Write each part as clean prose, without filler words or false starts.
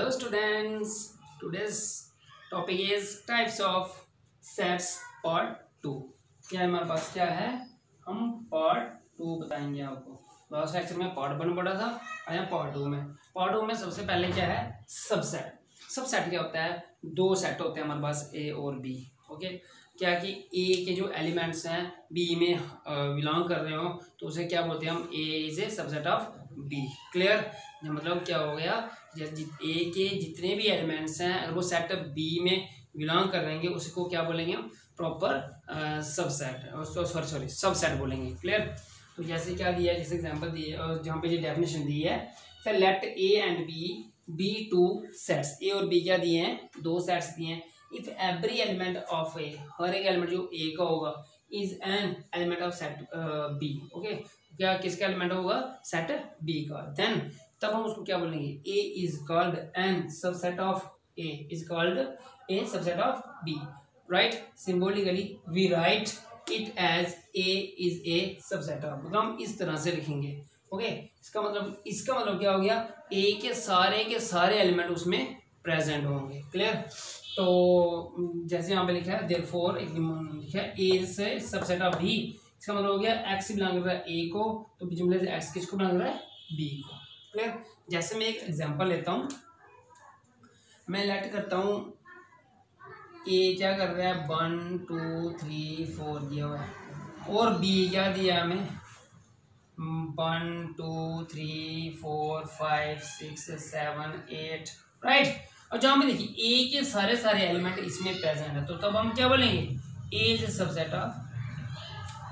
Hello students, today's topic is types of sets part 2। क्या हमारे पास क्या है, हम पार्ट 2 बताएंगे आपको। लास्ट लेक्चर में पार्ट 1 पढ़ा था, आया पार्ट 2 में। पार्ट 2 में सबसे पहले क्या है, सबसेट। सबसेट क्या होता है, दो सेट होते हैं हमारे पास, ए और बी। ओके, क्या कि ए के जो एलिमेंट्स हैं बी में बिलोंग कर रहे हो तो उसे क्या बोलते हैं हम, A is a subset of B. Clear, मतलब क्या हो गया, ए के जितने भी एलिमेंट्स हैं अगर वो सेट बी में बिलोंग कर रहेंगे उसको क्या बोलेंगे हम, प्रॉपर सबसेट, सॉरी सबसेट बोलेंगे। क्लियर, तो जैसे क्या दिया है, जैसे एग्जांपल दिए और जहाँ पे ये डेफिनेशन दी है, फिर let A and B two sets. A और बी क्या दिए हैं, दो सेट्स दिए हैं। If every element of A, हर एक एलिमेंट जो ए का होगा, is an element of set B. Okay, क्या किसका एलिमेंट होगा, सेट बी का, देन तब हम उसको क्या बोलेंगे, A is called an subset of A, is called a subset of B. Right, symbolically we write it as A is a subset of, मतलब हम इस तरह से लिखेंगे। ओके, इसका मतलब क्या हो गया, ए के सारे एलिमेंट उसमें प्रेजेंट होंगे। क्लियर, तो जैसे यहाँ पे लिखा है देयरफॉर, एक लिखा है ए से सबसेट ऑफ बी, इसका मतलब हो गया एक्स बिलोंग कर रहा है ए को, तो जुमले से एक्स किसको बिलोंग कर रहा है, बी को। क्लियर, जैसे मैं एक एग्जांपल लेता हूँ, मैं लेट करता हूँ ए क्या कर रहा है 1 2 3 4 दिया हुआ है, और बी क्या दिया हमें 1 2 3 4 5 6 7 8। राइट, और जहाँ पे देखिए ए के सारे एलिमेंट इसमें प्रेजेंट है, तो तब हम क्या बोलेंगे, ए इज सबसेट ऑफ।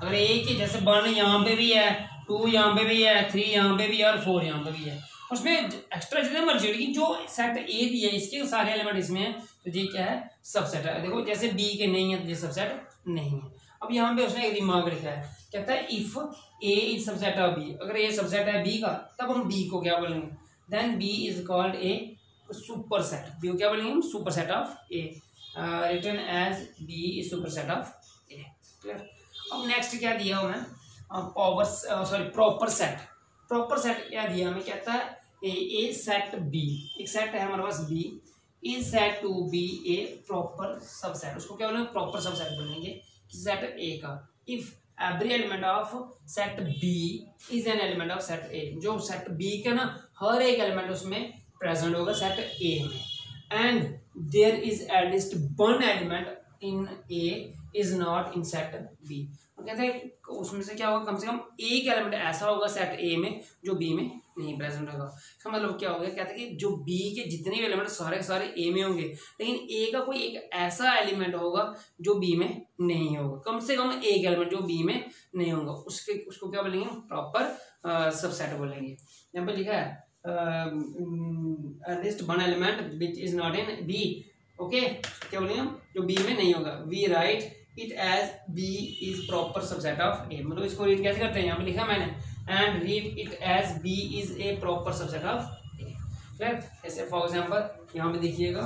अगर ए के जैसे 1 यहाँ पे भी है, 2 यहाँ पे भी है, 3 यहाँ पे भी है और 4 यहाँ पे भी है, उसमें एक्स्ट्रा जितने मर्जी की जो सेट ए दिया है इसके सारे एलिमेंट इसमें है, तो ये क्या है, सबसेट है। देखो जैसे बी के नहीं है तो ये सबसेट नहीं है। अब यहाँ पे उसने एक दिमाग लिखा है, कहता है if A is subset of B, अगर ए सबसेट है बी का तब हम बी को क्या बोलेंगे, then B is called a superset. B को क्या बोलेंगे हम, superset of A, written as B is superset of A. Clear, अब नेक्स्ट क्या दिया हमें, प्रॉपर सेट। प्रॉपर सेट क्या दिया हमें, कहता है ए सेट बी, एक सेट है हमारे पास B, is set to be a proper subset. उसको क्या बोलेंगे, प्रॉपर सबसेट बोलेंगे सेट ए का। If every element of set B is an element of set A, जो सेट बी का ना हर एक एलिमेंट उसमें प्रेजेंट होगा सेट ए में, and there is at least one element in A is not in set B. कहते हैं उसमें से क्या होगा, कम से कम एक एलिमेंट ऐसा होगा सेट ए में जो बी में नहीं प्रेजेंट होगा। इसका मतलब क्या हो गया, कहते हैं कि जो बी के जितने भी एलिमेंट सारे के सारे ए में होंगे, लेकिन ए का कोई एक ऐसा एलिमेंट होगा जो बी में नहीं होगा, कम से कम एक एलिमेंट जो बी में नहीं होगा, उसको क्या बोलेंगे, प्रॉपर सबसेट बोलेंगे। यहाँ पे लिखा है at least one element which is not in B. Okay, क्या बोलेंगे हम, जो बी में नहीं होगा। We write it as B is proper subset of A, मतलब इसको रीड कैसे करते हैं, यहाँ पे लिखा मैंने, and read it as B is a proper subset of A. Clear, ऐसे फॉर एग्जांपल यहाँ पे देखिएगा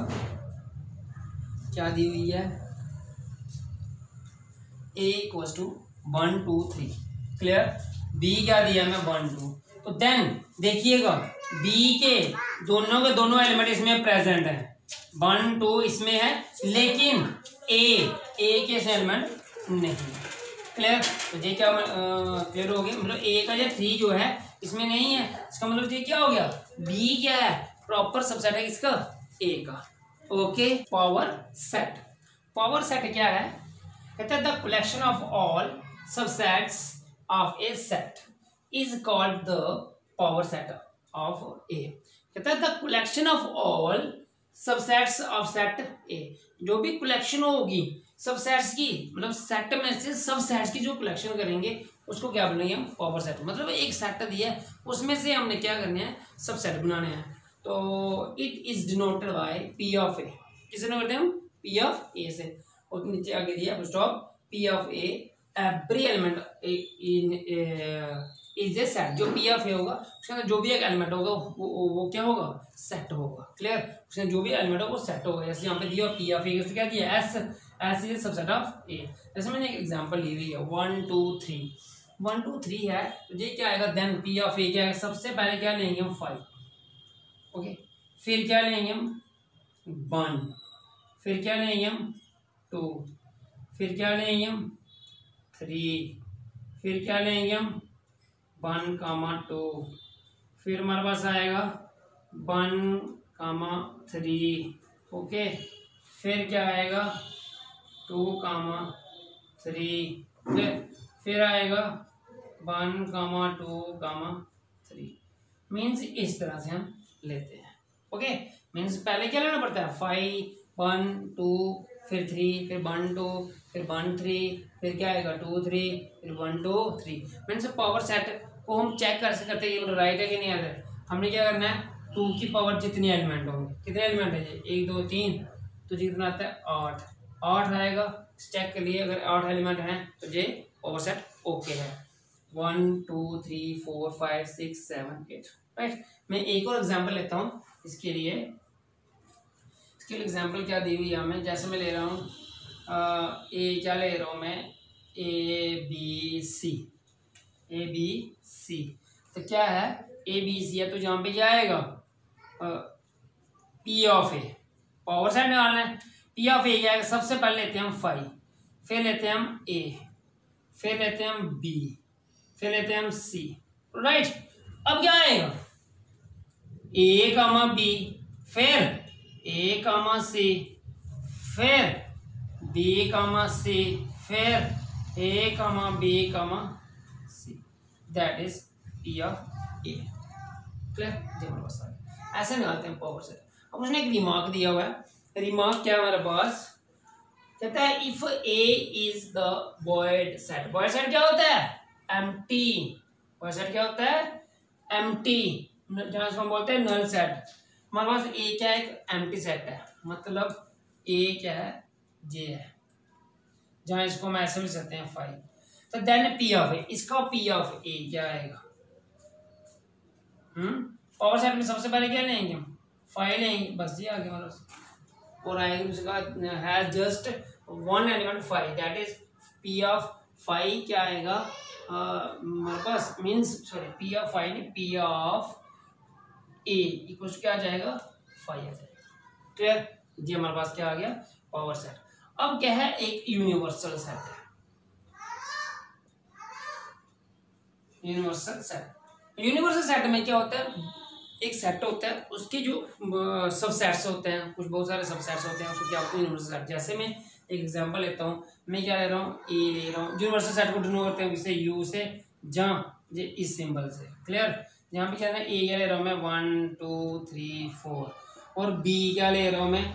क्या दी हुई है, A equals to 1 2 3। Clear, B क्या दिया मैं 1 2, तो देन देखिएगा बी के दोनों एलिमेंट इसमें प्रेजेंट है, 1 2 इसमें है, लेकिन ए के एलिमेंट नहीं। क्लियर, तो ये क्या क्लियर हो गया, मतलब ए का जो 3 जो है इसमें नहीं है, इसका मतलब ये क्या हो गया, बी क्या है, प्रॉपर सबसेट है किसका, ए का। Okay, power set. Power set क्या है, कहते हैं the collection of all subsets of a set is called the power set of A. कहता है the collection of all subsets of set A, जो भी कलेक्शन होगी सबसेट्स की, मतलब सेट में से सबसेट्स की जो कलेक्शन करेंगे उसको क्या बोलेंगे हम, पावर सेट। मतलब एक सेट दिया है उसमें से हमने क्या करने हैं, सबसेट बनाने हैं। तो it is denoted by P of A, किसे डिनोट करते हैं हम, पी ऑफ ए से, और नीचे आगे दिया stop P of A every element in is a set. जो पी ऑफ ए होगा उसके अंदर जो भी एक एलिमेंट होगा वो क्या होगा, सेट होगा। क्लियर, उसके जो भी एलिमेंट होगा वो सेट होगा। जैसे यहाँ पे दिया पी ऑफ ए, क्या दिया, एस इज सबसेट ऑफ ए। जैसे मैंने एक एग्जांपल ली हुई है 1 2 3, 1 2 3 है, तो ये क्या आएगा, देन पी ऑफ ए क्या है, सबसे पहले क्या लेंगे हम 5। ओके, फिर क्या लेंगे हम 1, फिर क्या लेंगे हम 2, फिर क्या लेंगे हम 3, फिर क्या लेंगे हम 1, 2, फिर हमारे पास आएगा 1, 3, ओके, फिर क्या आएगा 2, 3, फिर आएगा 1, 2, 3। मीन्स इस तरह से हम लेते हैं। ओके, मीन्स पहले क्या लेना पड़ता है 5, 1, 2, फिर 3, फिर 1, 2, फिर 1, 3, फिर क्या आएगा 2, 3, फिर 1, 2, 3। मीन्स पावर सेट को हम चेक कर सकते हैं ये राइट है कि नहीं है। हमने क्या करना है 2 की पावर जितनी एलिमेंट होंगे, कितने एलिमेंट है ये 1, 2, 3, तो जितना आता है 8 आएगा। चेक के लिए अगर 8 एलिमेंट हैं तो ये पावर सेट ओके है। 1, 2, 3, 4, 5, 6, 7, 8, राइट। मैं एक और एग्जांपल लेता हूँ इसके लिए एग्जांपल क्या दी हुई है हमें, जैसे मैं ले रहा हूँ ए, क्या ले रहा हूँ मैं ए बी सी। तो क्या है ए बी सी है, तो जहाँ पे क्या आएगा P of A, power set निकालना है। पी ऑफ ए क्या आएगा, सबसे पहले लेते हैं हम 5, फिर लेते हैं हम ए, फिर लेते हैं हम बी, फिर लेते हैं हम सी, राइट। अब क्या आएगा ए कामा बी, फिर ए कामा सी, फिर बी कामा सी, फिर A comma B comma C, that is P of A. Clear, ऐसे निकालते हैं पावर से। अब उसने एक रिमार्क दिया हुआ है, रिमार्क क्या है हमारे पास, कहता है if A is the void set. Void set क्या होता है एम्प्टी, वॉइड सेट क्या होता है एम्प्टी, जहां इसको हम बोलते हैं नल सेट। हमारे पास ए क्या है एक एम्प्टी सेट है, मतलब ए क्या है जे है, जहां इसको हम ऐसे भी सकते हैं 5। तो देन पी ऑफ ए, इसका पी ऑफ ए क्या आएगा, पावर सेट में सबसे पहले क्या लेंगे हम 5 लेंगे, बस ये आगे मतलब, और आएगा उसका has just 1 element 5, that is P of 5 क्या आएगा हमारे पास, मीन्स सॉरी पी ऑफ 5 नहीं, पी ऑफ ए इक्वल क्या आ जाएगा 5 आ जाएगा। क्लियर, ये हमारे पास क्या आ गया पावर सेट। अब क्या है एक यूनिवर्सल सेट है, यूनिवर्सल सेट में क्या होता है एक सेट होता है, उसके जो सबसेट्स होते हैं, कुछ बहुत सारे सबसेट्स होते हैं, उसको क्या होता है यूनिवर्सल सेट। जैसे मैं एक एग्जांपल लेता हूँ, मैं क्या ले रहा हूँ ए ले रहा हूँ, यूनिवर्सल सेट को डिनोट करते हैं इसे यू से, जहाँ ये इस सिंबल से। क्लियर, यहाँ पे क्या है ए क्या ले रहा हूँ मैं 1, 2, 3, 4, और बी क्या ले रहा हूँ मैं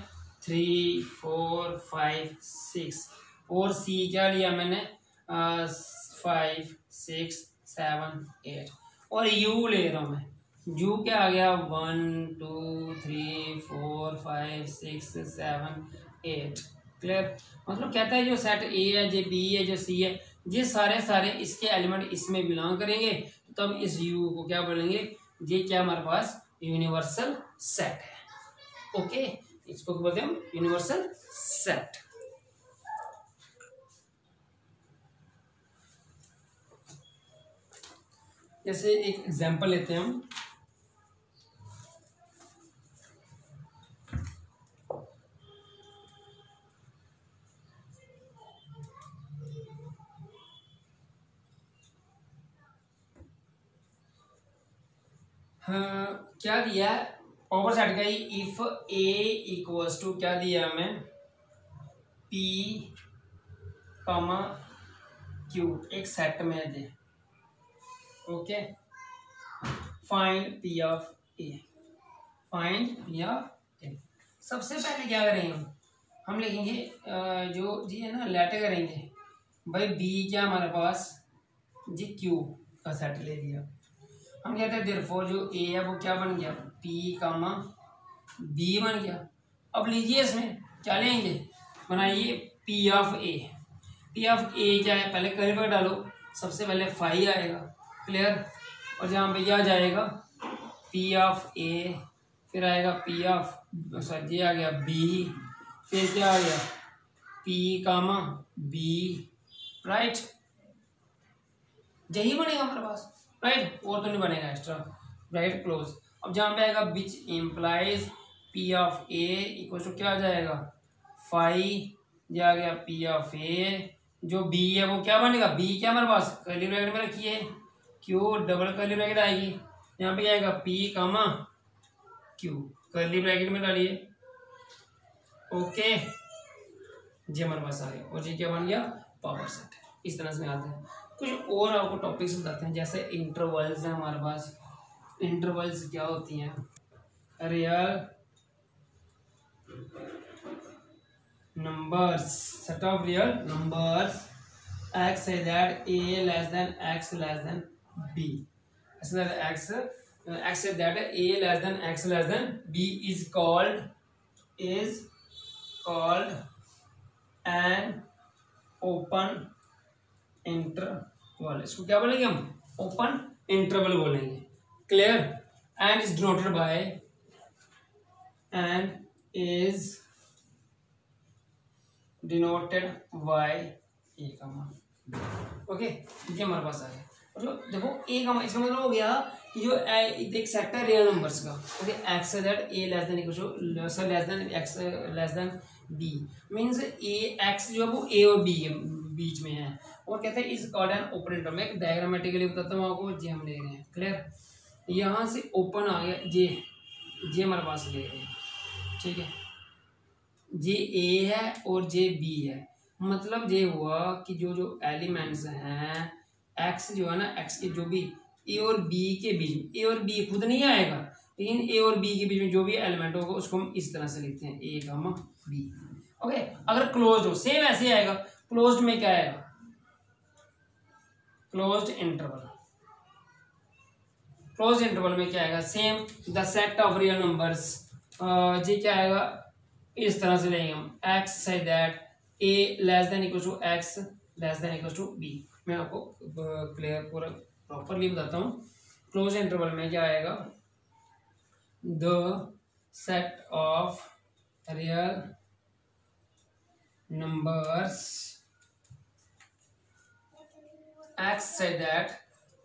3, 4, 5, 6, और सी क्या लिया मैंने 5, 6, 7, 8, और यू ले रहा हूँ मैं, यू क्या आ गया 1, 2, 3, 4, 5, 6, 7, 8। क्लियर, मतलब कहता है जो सेट ए है, जो बी है, जो सी है, ये सारे इसके एलिमेंट इसमें बिलोंग करेंगे, तब इस यू को क्या बोलेंगे, ये क्या हमारे पास यूनिवर्सल सेट है। ओके, इसको बोलते हैं हम यूनिवर्सल सेट। जैसे एक एग्जांपल लेते हैं हम, क्या दिया है पावर सेट का ही, इफ ए इक्वल्स टू क्या दिया हमें पी कामा क्यू, एक सेट में दे। Okay, find P of A, find P of A. सबसे पहले क्या करेंगे हम लिखेंगे जो जी है ना लेटर करेंगे भाई बी क्या हमारे पास जी क्यू का सेट ले लिया, हम कहते हैं देयरफॉर जो ए है वो क्या बन गया पी कामा बी बन गया। अब लीजिए इसमें क्या लेंगे, बनाइए P of A. P of A क्या है, पहले कर्ली ब्रैकेट डालो, सबसे पहले 5 आएगा। क्लियर, और जहाँ पे क्या जाएगा पी ऑफ ए, फिर आएगा पी ऑफ सॉरी ये आ गया बी, फिर क्या आ गया पी कामा बी, राइट, यही बनेगा हमारे पास, राइट, और तो नहीं बनेगा एक्स्ट्रा, राइट क्लोज। अब जहाँ पे आएगा which implies P of A equal to क्या आ जाएगा फाइव, ये आ गया पी ऑफ ए। जो बी है वो क्या बनेगा, बी क्या हमारे पास कर्ली ब्रैकेट में रखी है क्यू, डबल कर्ली ब्रैकेट आएगी, यहाँ पे आएगा P comma Q, curly bracket में डालिए। ओके जी हमारे पास आ गया, और जी क्या बन गया पावर सेट। इस तरह से निकालते हैं। कुछ और आपको टॉपिक्स बताते हैं, जैसे इंटरवल्स हैं हमारे पास। इंटरवल्स क्या होती हैं, real numbers, set of real numbers x say that a less than x less than b, so that x say that a less than x less than b is called an open interval। इसको क्या बोलेंगे हम, open interval बोलेंगे। Clear. And is denoted by, and is denoted by a comma. Okay ये हमारे पास आ गया। मतलब देखो ए कमा, इसका मतलब हो गया कि जो एक सेट है रियल नंबर्स का। Okay x that a less than equal to less than x less than b, means a x जो है वो ए और बी के बीच में है, और कहते हैं is called an open interval. मैं डायग्रामेटिकली बताता हूँ आपको, जी हम ले रहे हैं। क्लियर। यहाँ से ओपन आ गया, जे हमारे पास ले रहे हैं, ठीक है। जे ए है और जे बी है, मतलब ये हुआ कि जो जो एलिमेंट्स हैं एक्स जो है ना, एक्स के जो भी ए और बी के बीच में, ए और बी खुद नहीं आएगा, लेकिन ए और बी के बीच में जो भी एलिमेंट होगा उसको हम इस तरह से लिखते हैं ए कॉमा बी। ओके अगर क्लोज्ड हो सेम ऐसे आएगा। क्लोज्ड में क्या आएगा, क्लोज्ड इंटरवल। क्लोज्ड इंटरवल में क्या आएगा, same the set of real numbers. ये क्या आएगा, इस तरह से लेंगे हम x say that a less than equal to x less than equal to b. मैं आपको क्लियर पूरा प्रॉपरली बताता हूँ। क्लोज इंटरवल में क्या आएगा, the set of real numbers x say that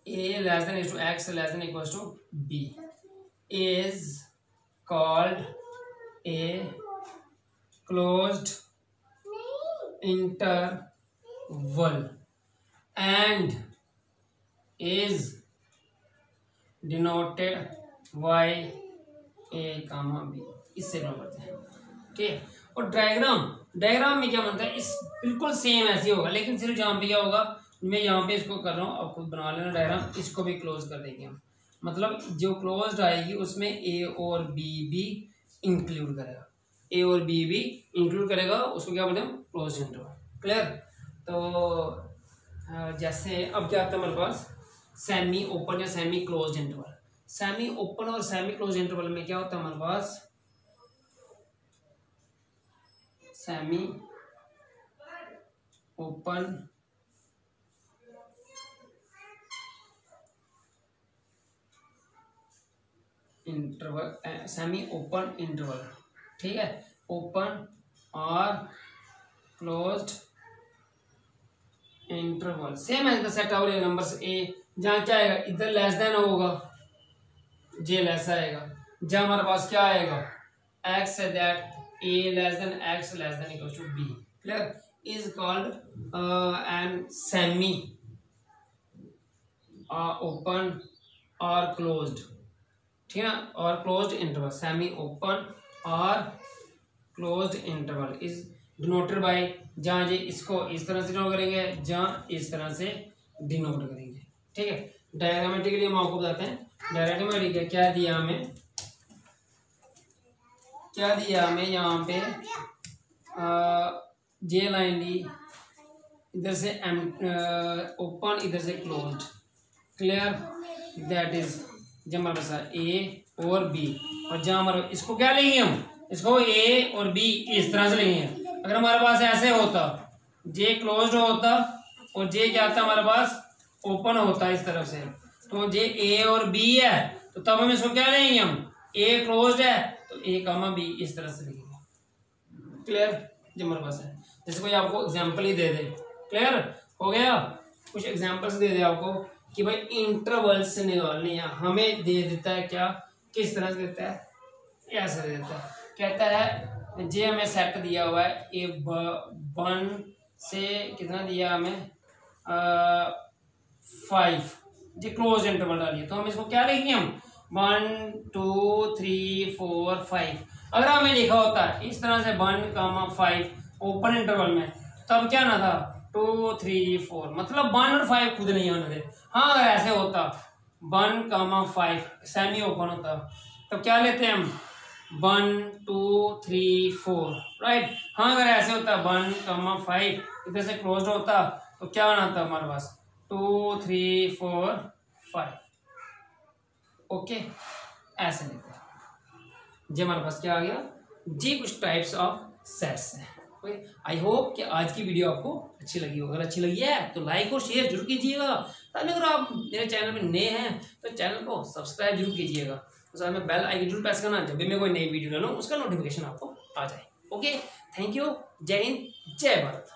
a less than equal to x less than equal to b is called a closed interval and is denoted by a comma b। इससे draw करते हैं, ठीक है। और diagram में क्या बनता है, इस बिल्कुल सेम ऐसे होगा, लेकिन सिर्फ जहाँ पे क्या होगा, मैं यहाँ पे इसको कर रहा हूँ, आप खुद बना लेना डायग्राम। इसको भी क्लोज कर देंगे हम, मतलब जो क्लोज्ड आएगी उसमें ए और बी भी इंक्लूड करेगा, ए और बी भी इंक्लूड करेगा, उसको क्या बोलते हैं, क्लोज इंटरवल। क्लियर। तो जैसे अब क्या आता है हमारे पास, सेमी ओपन या semi close interval. Semi open और सेमी क्लोज इंटरवल में क्या होता है हमारे पास, semi open interval, semi open interval, ठीक है। ओपन और क्लोज्ड इंटरवल सेम है, the set of real numbers A, जहाँ क्या आएगा, इधर लेस देन होगा, जे लेस आएगा। जहाँ हमारे पास क्या आएगा, एक्स है that a less than x less than equal to b. Clear. Is called an semi open और क्लोज्ड, ठीक है ना, और क्लोज्ड इंटरवल। सेमी ओपन और closed interval is denoted by, जहाँ ये इसको इस तरह से डिनोट करेंगे, जहाँ इस तरह से डिनोट करेंगे, ठीक है। डायग्रामेटिकली हम आपको बताते हैं, डायग्रामेटिकली क्या दिया हमें, यहाँ पे जे लाइन ली, इधर से ओपन, इधर से क्लोज्ड। क्लियर। दैट इज जब हमारे पास ए और बी, और जहाँ हमारे इसको क्या लेंगे हम, इसको ए और बी इस तरह से लेंगे। अगर हमारे पास ऐसे होता, जे क्लोज्ड होता और जे क्या आता हमारे पास ओपन होता इस तरफ से, तो जे ए और बी है, तो तब हम इसको क्या लेंगे, हम ए क्लोज्ड है तो ए कामा बी इस तरह से लिखेंगे। क्लियर। जो हमारे पास है, जैसे कोई आपको एग्जाम्पल ही दे दे, क्लियर हो गया, कुछ एग्जाम्पल्स दे दे आपको कि भाई इंटरवल्स निकालने हैं, हमें दे देता है क्या, किस तरह से देता है, ऐसे देता है। कहता है जे हमें सेट दिया हुआ है ए 1 से कितना दिया हमें 5, जी क्लोज इंटरवल डालिए, तो हम इसको क्या लिखेंगे, हम 1 2 3 4 5। अगर हमें लिखा होता है इस तरह से 1, 5 ओपन इंटरवल में, तब क्या ना था 2 3 4, मतलब 1 और 5 खुद नहीं आने दे। हाँ अगर ऐसे होता 1, 5 सेमी ओपन होता, तो क्या लेते हैं हम 1 2 3 4, राइट। हाँ अगर ऐसे होता 1, 5 इधर से क्लोज होता, तो क्या आना था हमारे पास 2 3 4 5। ओके, ऐसे लेते हैं जी। हमारे पास क्या आ गया जी, कुछ टाइप्स ऑफ सेट्स हैं। ओके, आई होप कि आज की वीडियो आपको अच्छी लगी हो। अगर अच्छी लगी है तो लाइक और शेयर जरूर कीजिएगा। ताकि अगर आप मेरे चैनल में नए हैं तो चैनल को सब्सक्राइब जरूर कीजिएगा। तो साथ में बेल आइकन जरूर प्रेस करना, जब भी मैं कोई नई वीडियो डालूं उसका नोटिफिकेशन आपको आ जाए। ओके, थैंक यू, जय हिंद, जय भारत।